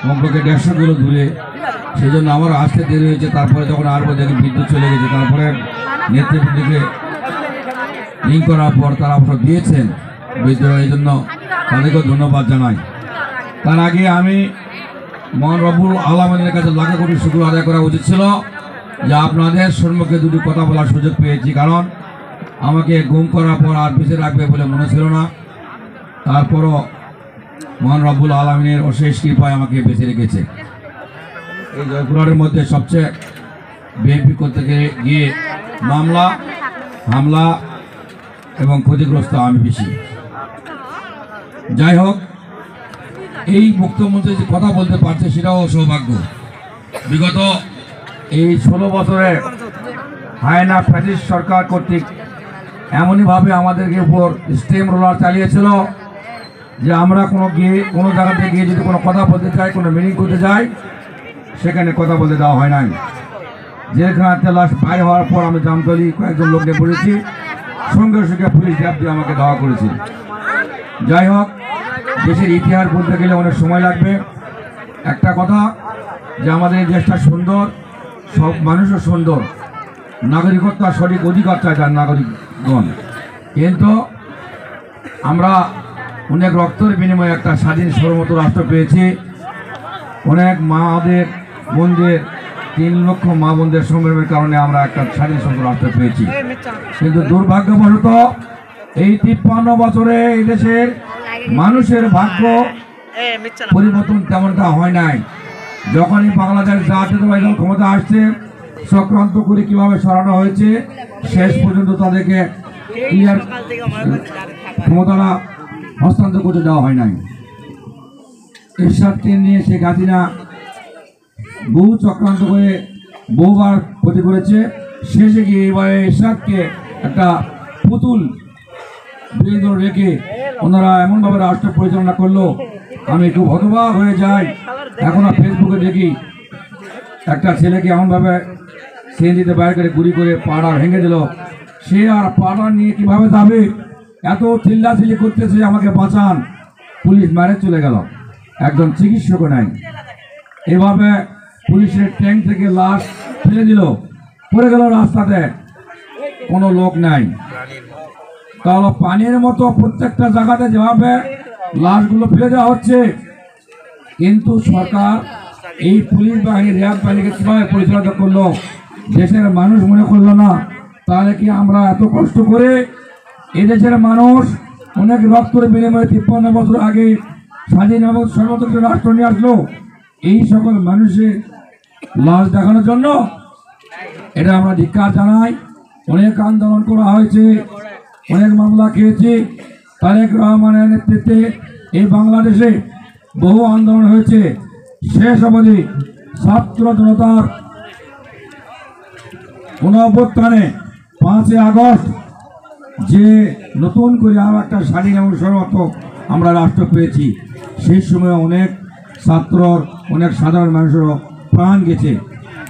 কমপক্ষে 150 কিলো দূরে, সেই জন্য আমারও আসতে দেরি হয়েছে। তারপরে যখন আসবো দেখি বিদ্যুৎ চলে গেছে, তারপরে নেতৃবৃন্দকে লিঙ্ক করার পর তারা অবশ্য দিয়েছেন বিদ্যুৎ, এই জন্য তাদেরকেও ধন্যবাদ জানাই। তার আগে আমি মহান রব্বুল আলামিনের কাছে লাখ কোটি শুকর আদায় করা উচিত ছিল যে আপনাদের সম্মুখে দুটি কথা বলার সুযোগ পেয়েছি, কারণ আমাকে গুম করার পর আর বেঁচে রাখবে বলে মনে ছিল না। তারপরও মহান রব্বুল আলামিনের অশেষ কৃপায় আমাকে বেঁচে রেখেছে। এই জয়পুরের মধ্যে সবচেয়ে বিএনপি করতে গিয়ে মামলা, হামলা এবং ক্ষতিগ্রস্ত আমি বেশি। যাই হোক, এই মুখ্যমন্ত্রী যে কথা বলতে পারছে সেটাও সৌভাগ্য। বিগত এই 16 বছরে হায়না ফ্যাসিস্ট সরকার কর্তৃক এমনইভাবে আমাদেরকে উপর স্টেম রোলার চালিয়েছিল যে আমরা কোনো জায়গাতে গিয়ে যদি কোনো কথা বলতে চাই, কোনো মিটিং করতে যাই, সেখানে কথা বলতে দেওয়া হয় নাই। যেখানে লাশ বাইরে হওয়ার পর আমি জামতলি কয়েকজন লোককে বলেছি, সঙ্গে সঙ্গে পুলিশ র্যাব দিয়ে আমাকে ধাওয়া করেছিল। যাই হোক, দেশের ইতিহাস বলতে গেলে অনেক সময় লাগবে। একটা কথা যে আমাদের দেশটা সুন্দর, সব মানুষও সুন্দর, নাগরিকত্ব সঠিক অধিকার চায় তার নাগরিকগণ, কিন্তু আমরা অনেক রক্তের বিনিময়ে একটা স্বাধীন সর্বমত রাষ্ট্র পেয়েছি। অনেক মাদের বোনদের 3 লক্ষ মা বোনদের সংগ্রামের কারণে আমরা একটা স্বাধীন সর্বমত রাষ্ট্র পেয়েছি। কিন্তু দুর্ভাগ্যবশত এই 53 বছরে এই দেশের মানুষের ভাগ্য পরিবর্তন তেমনটা হয় নাই। যখনই বাংলাদেশ জাতীয়তাবাদী দল ক্ষমতা আসছে, চক্রান্ত করে কিভাবে সরানো হয়েছে, শেষ পর্যন্ত তাদেরকে ক্লিয়ার ক্ষমতাটা হস্তান্তর করতে দেওয়া হয় নাই। এরশাদকে নিয়ে শেখ হাসিনা বহু চক্রান্ত করে বহুবার ক্ষতি করেছে। শেষে গিয়ে এবারে এরশাদকে একটা পুতুল বিরোধী রেখে ওনারা এমনভাবে রাষ্ট্র পরিচালনা করলো, আমি খুব হতবাক হয়ে যাই। এখনো ফেসবুকে দেখি একটা ছেলেকে এমনভাবে সিএনজিতে বাইরে করে গুলি করে পাড়া ভেঙে দিল। সে আর পাড়া নিয়ে কিভাবে যাবে, এত চিল্লাচিল্লি করতেছে আমাকে বাঁচান, পুলিশ মারে চলে গেল, একজন চিকিৎসক নাই। এভাবে পুলিশের ট্যাঙ্ক থেকে লাশ ফেলে দিল, পড়ে গেল রাস্তাতে, কোনো লোক নাই। তাহলে পানির মতো প্রত্যেকটা জায়গাতে যেভাবে লাশগুলো ফেলে দেওয়া হচ্ছে, কিন্তু সরকার এই পুলিশ বাহিনী র্যাব বাহিনীকে কীভাবে পরিচালনা করলো, দেশের মানুষ মনে করলো না। তাহলে কি আমরা এত কষ্ট করে এদেশের মানুষ অনেক রক্তের বিনিময়ে 53 বছর আগে স্বাধীন এবং সর্বতন্ত্র রাষ্ট্র নিয়ে আসলো, এই সকল মানুষের লাশ দেখানোর জন্য? এটা আমরা ধিক্কার জানাই। অনেক আন্দোলন করা হয়েছে, অনেক মামলা খেয়েছি। তারেক রহমানের নেতৃত্বে এই বাংলাদেশে বহু আন্দোলন হয়েছে। শেষ অবধি ছাত্র জনতার গণঅভ্যুত্থানে 5 আগস্ট যে নতুন করে আরো একটা স্বাধীন এবং সর্বত আমরা রাষ্ট্র পেয়েছি, সেই সময় অনেক ছাত্রর, অনেক সাধারণ মানুষেরও প্রাণ গেছে।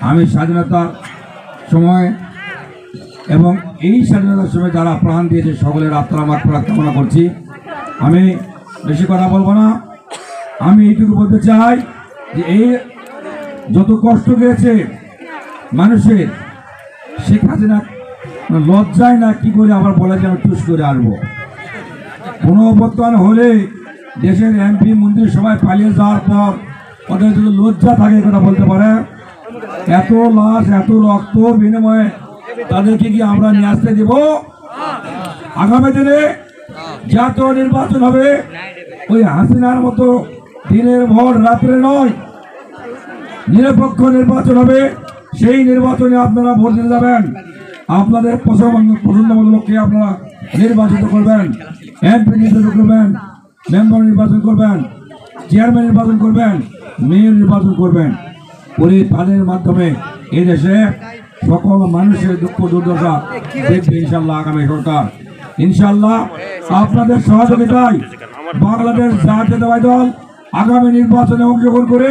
আমি স্বাধীনতার সময় এবং এই স্বাধীনতার সময় যারা প্রাণ দিয়েছে সকলের আত্মার মাগফিরাত কামনা করছি। আমি বেশি কথা বলবো না, আমি এইটুকু বলতে চাই যে এই যত কষ্ট গিয়েছে মানুষের, শেখ হাসিনা লজ্জায় না কি করে আবার বলে যে আমি টুস করে আসবো। কোনো অভ্যুত্থান হলে দেশের এমপি মন্ত্রী সবাই পালিয়ে যাওয়ার পর ওদের যদি লজ্জা থাকে কথা বলতে পারে, এত লাশ এত রক্ত বিনিময়ে তাদেরকে কি আমরা নিয়ে আসতে দেব? আগামী দিনে জাতীয় নির্বাচন হবে, ওই হাসিনার মতো দিনের ভোর রাত্রে নয়, নিরপেক্ষ নির্বাচন হবে। সেই নির্বাচনে আপনারা ভোট দিতে যাবেন, আপনাদের পছন্দমতো লোককে আপনারা নির্বাচিত করবেন, এমপি নির্বাচন করবেন, মেম্বার নির্বাচন করবেন, চেয়ারম্যান নির্বাচন করবেন, মেয়র নির্বাচন করবেন। করে তাদের মাধ্যমে এই দেশে সকল মানুষের দুঃখ দুর্দশা দেখবে ইনশাল্লাহ আগামী সরকার। ইনশাল্লাহ আপনাদের সহযোগিতায় বাংলাদেশ জাতীয়তাবাদী দল আগামী নির্বাচনে অংশগ্রহণ করে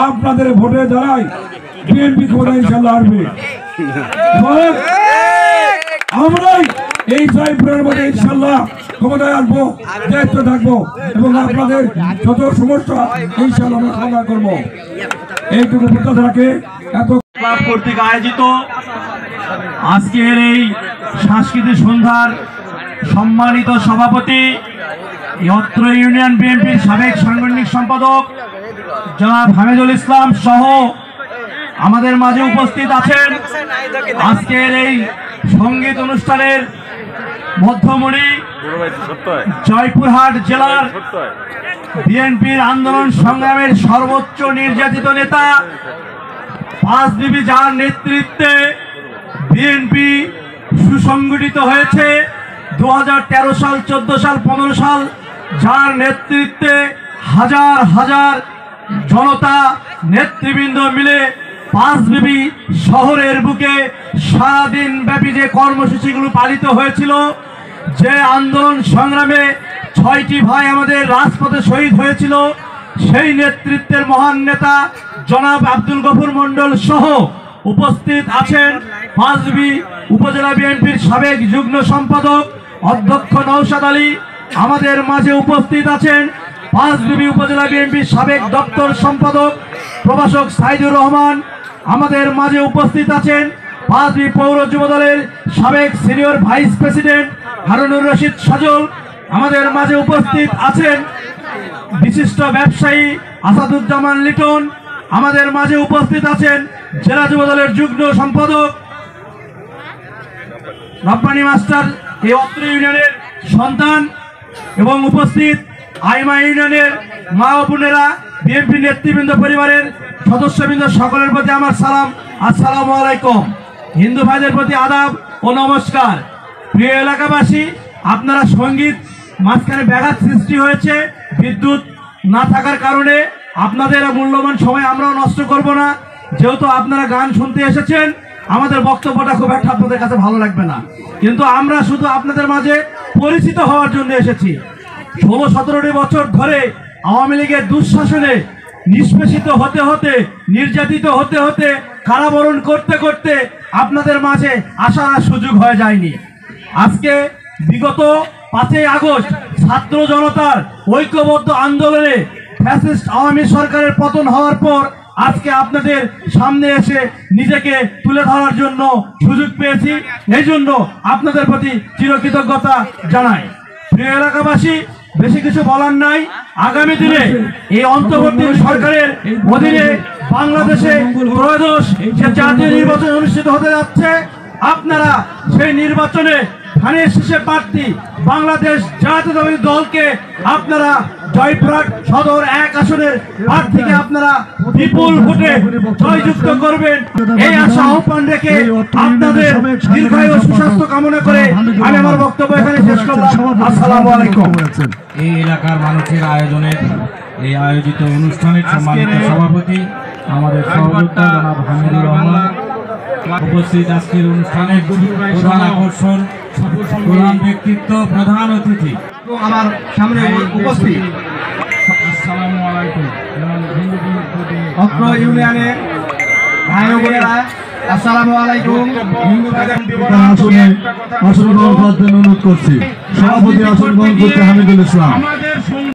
আপনাদের ভোটে দাঁড়ায় বিএনপি ক্ষমতা ইনশাল্লাহ আসবে। আমরাই এই জয়পুরের মধ্যে ইনশাল্লাহ ক্ষমতায় আসবো, দায়িত্ব থাকবো এবং আপনাদের যত সমস্যা ইনশাল্লাহ আমরা সমাধান করবো। এইটুকু প্রত্যাশা রাখে এত ক্লাব কর্তৃক আয়োজিত আজকের এই সাংস্কৃতিক সন্ধ্যার সম্মানিত সভাপতি অত্র ইউনিয়ন বিএনপির সাবেক সাংগঠনিক সম্পাদক জনাব হামিদুল ইসলাম সহ আমাদের মাঝে উপস্থিত আছেন আজকের এই সঙ্গীত অনুষ্ঠানের মধ্যমণি জয়পুরহাট জেলার বিএনপির আন্দোলন সংগ্রামের সর্বোচ্চ নির্যাতিত নেতা পাঁচ বিবি, যার নেতৃত্বে বিএনপি সুসংগঠিত হয়েছে 2013 সাল, 14 সাল, 15 সাল, যার নেতৃত্বে হাজার হাজার জনতা নেতৃবৃন্দ মিলে পাঁচ বিবি শহরের বুকে সারাদিন ব্যাপী যে কর্মসূচিগুলো পালিত হয়েছিল, যে আন্দোলন সংগ্রামে 6টি ভাই আমাদের রাজপথে শহীদ হয়েছিল, সেই নেতৃত্বের মহান নেতা জনাব আব্দুল গফুর মন্ডল সহ উপস্থিত আছেন পাঁচবি উপজেলা বিএনপির সাবেক যুগ্ম সম্পাদক অধ্যক্ষ নওশাদ আলী। আমাদের মাঝে উপস্থিত আছেন পাঁচবি উপজেলা বিএনপির সাবেক দপ্তর সম্পাদক প্রভাষক সাইদুর রহমান। আমাদের মাঝে উপস্থিত আছেন পাঁচবি পৌর যুব দলের সাবেক senior vice president Harunur Rashid Sajal. আমাদের মাঝে উপস্থিত আছেন বিশিষ্ট ব্যবসায়ী আসাদুজ্জামান লিটন। আমাদের মাঝে উপস্থিত আছেন জেলা যুব দলের যুগ্ম সম্পাদক রব্বানী মাস্টার, এই অত্র ইউনিয়নের সন্তান, এবং উপস্থিত আইমা ইউনিয়নের মা ও বোনেরা, বিএনপি নেতৃবৃন্দ, পরিবারের সদস্যবৃন্দ, সকলের প্রতি আমার সালাম, আসসালামু আলাইকুম। হিন্দু ভাইদের প্রতি আদাব ও নমস্কার। প্রিয় এলাকাবাসী, আপনারা সঙ্গীত মাঝখানে ব্যাঘাত সৃষ্টি হয়েছে বিদ্যুৎ না থাকার কারণে, আপনাদের মূল্যবান সময় আমরাও নষ্ট করব না। যেহেতু আপনারা গান শুনতে এসেছেন, আমাদের বক্তব্যটা খুব একটা আপনাদের কাছে ভালো লাগবে না, কিন্তু আমরা শুধু আপনাদের মাঝে পরিচিত হওয়ার জন্য এসেছি। 16-17টি বছর ধরে আওয়ামী লীগের দুঃশাসনে নিষ্পেষিত হতে হতে, নির্যাতিত হতে হতে, কারাবরণ করতে করতে আপনাদের মাঝে আসার সুযোগ হয়ে যায়নি। আজকে বিগত 5ই আগস্ট ছাত্র জনতার ঐক্যবদ্ধ আন্দোলনে ফ্যাসিস্ট আওয়ামী সরকারের পতন হওয়ার পর আজকে আপনাদের সামনে এসে নিজেকে তুলে ধরার জন্য সুযোগ পেয়েছি। এই জন্য আপনাদের প্রতি চিরকৃতজ্ঞতা জানাই। প্রিয় এলাকাবাসী, বেশি কিছু বলার নাই। আগামী দিনে এই অন্তর্বর্তী সরকারের অধীনে বাংলাদেশে ত্রয়োদশ যে জাতীয় নির্বাচন অনুষ্ঠিত হতে যাচ্ছে, আপনারা সেই নির্বাচনে ধানের শীষে প্রার্থী বাংলাদেশ জাতীয়তাবাদী দলকে আপনারা জয়পুরহাট সদর 1 আসনের প্রার্থীকে আপনারা বিপুল ভোটে জয়যুক্ত করবেন, এই আশা আহ্বান রেখে আপনাদের দীর্ঘায়ু ও সুস্বাস্থ্য কামনা করে আমি আমার বক্তব্য এখানে শেষ করলাম। আসসালামু আলাইকুম। এই এলাকার মানুষের আয়োজনে এই আয়োজিত অনুষ্ঠানের সম্মানিত সভাপতি আমাদের সহযোগিতা জনাব হামিদুর রহমান, উপস্থিত আজকের অনুষ্ঠানের প্রধান আকর্ষণ, প্রধান ব্যক্তিত্ব, প্রধান অতিথি আমার সামনে উপস্থিত আসসালামু আলাইকুম অত্র ইউনিয়নের ভাই ও বোনেরা, আসসালামু আলাইকুম। আসন গ্রহণ করার জন্য অনুরোধ করছি। সভাপতি আসন গ্রহণ করতে হামিদুল ইসলাম।